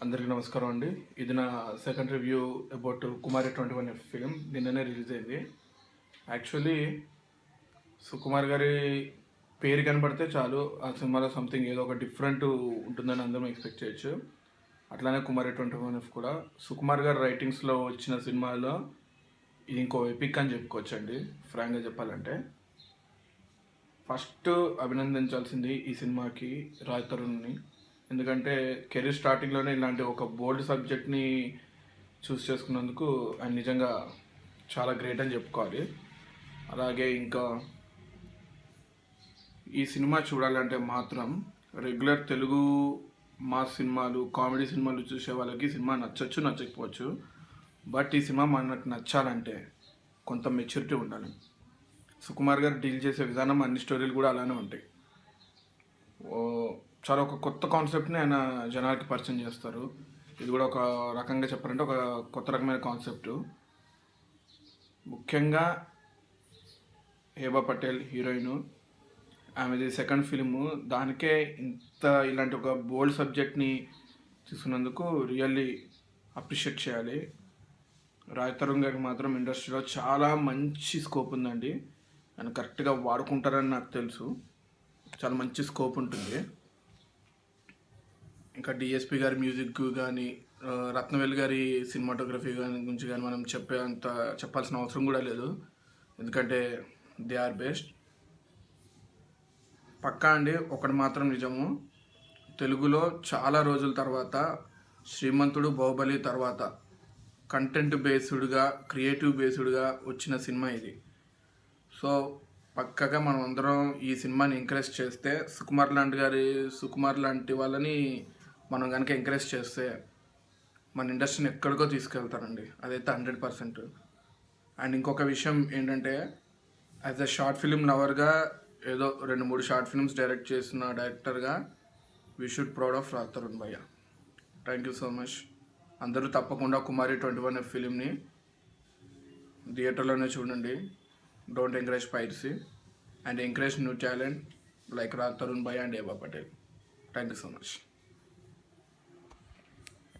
అందరికీ నమస్కారం అండి. ఇది నా second review about Kumari 21 film. నిన్ననే రిలీజ్ అయింది. యాక్చువల్లీ సుకుమార్ గారి పేరు కనబడితే చాలు ఆ సినిమాలో సంథింగ్ ఏదో ఒక డిఫరెంట్ ఉంటుందని అందరం ఎక్స్పెక్ట్ చేయొచ్చు. అట్లానే కుమారి 21 కూడా సుకుమార్ గారి రైటింగ్స్లో వచ్చిన సినిమాలో ఇది ఇంకో ఎపిక్ అని చెప్పుకోవచ్చండి. ఫ్రాంక్గా చెప్పాలంటే ఫస్ట్ అభినందించాల్సింది ఈ సినిమాకి రాజ్ తరుణ్ని. ఎందుకంటే కెరీర్ స్టార్టింగ్లోనే ఇలాంటి ఒక బోల్డ్ సబ్జెక్ట్ని చూస్ చేసుకున్నందుకు ఆయన నిజంగా చాలా గ్రేట్ అని చెప్పుకోవాలి. అలాగే ఇంకా ఈ సినిమా చూడాలంటే మాత్రం రెగ్యులర్ తెలుగు మాస్ సినిమాలు, కామెడీ సినిమాలు చూసే వాళ్ళకి సినిమా నచ్చచ్చు, నచ్చకపోవచ్చు. బట్ ఈ సినిమా మనకు నచ్చాలంటే కొంత మెచ్యూరిటీ ఉండాలి. సుకుమార్ గారు డీల్ చేసే విధానం, అన్ని స్టోరీలు కూడా అలానే ఉంటాయి. చాలా ఒక కొత్త కాన్సెప్ట్ని ఆయన జనాలకి పరిచయం చేస్తారు. ఇది కూడా ఒక రకంగా చెప్పాలంటే ఒక కొత్త రకమైన కాన్సెప్ట్. ముఖ్యంగా హేబా పటేల్ హీరోయిన్, ఆమెది సెకండ్ ఫిలిము. దానికే ఇంత ఇలాంటి ఒక బోల్డ్ సబ్జెక్ట్ని తీసుకున్నందుకు రియల్లీ అప్రిషియేట్ చేయాలి. రాజ్ తరుణ్ గారికి మాత్రం ఇండస్ట్రీలో చాలా మంచి స్కోప్ ఉందండి. ఆయన కరెక్ట్గా వాడుకుంటారని నాకు తెలుసు. చాలా మంచి స్కోప్ ఉంటుంది. ఇంకా డిఎస్పి గారి మ్యూజిక్ కానీ, రత్నవేల్ గారి సినిమాటోగ్రఫీ గురించి కానీ మనం చెప్పాల్సిన అవసరం కూడా లేదు. ఎందుకంటే దే ఆర్ బెస్ట్. పక్కా అండి, ఒకటి మాత్రం నిజము, తెలుగులో చాలా రోజుల తర్వాత శ్రీమంతుడు, బాహుబలి తర్వాత కంటెంట్ బేస్డ్గా, క్రియేటివ్ బేస్డ్గా వచ్చిన సినిమా ఇది. సో పక్కగా మనం అందరం ఈ సినిమాని ఎంకరేజ్ చేస్తే, సుకుమార్ లాంటి వాళ్ళని మనం కనుక ఎంకరేజ్ చేస్తే మన ఇండస్ట్రీని ఎక్కడికో తీసుకెళ్తారండి. అదైతే 100%. అండ్ ఇంకొక విషయం ఏంటంటే, యాజ్ ఎ షార్ట్ ఫిలిం లవర్గా, ఏదో 2-3 షార్ట్ ఫిల్మ్స్ డైరెక్ట్ చేసిన డైరెక్టర్గా we should proud of Raj Tarun భయ్య. Thank you so much. అందరూ తప్పకుండా కుమారి 21 ఫిలింని థియేటర్లోనే చూడండి. Don't encourage piracy and encourage new talent like Raj Tarun Bhai and Heba Patel. Thank you so much.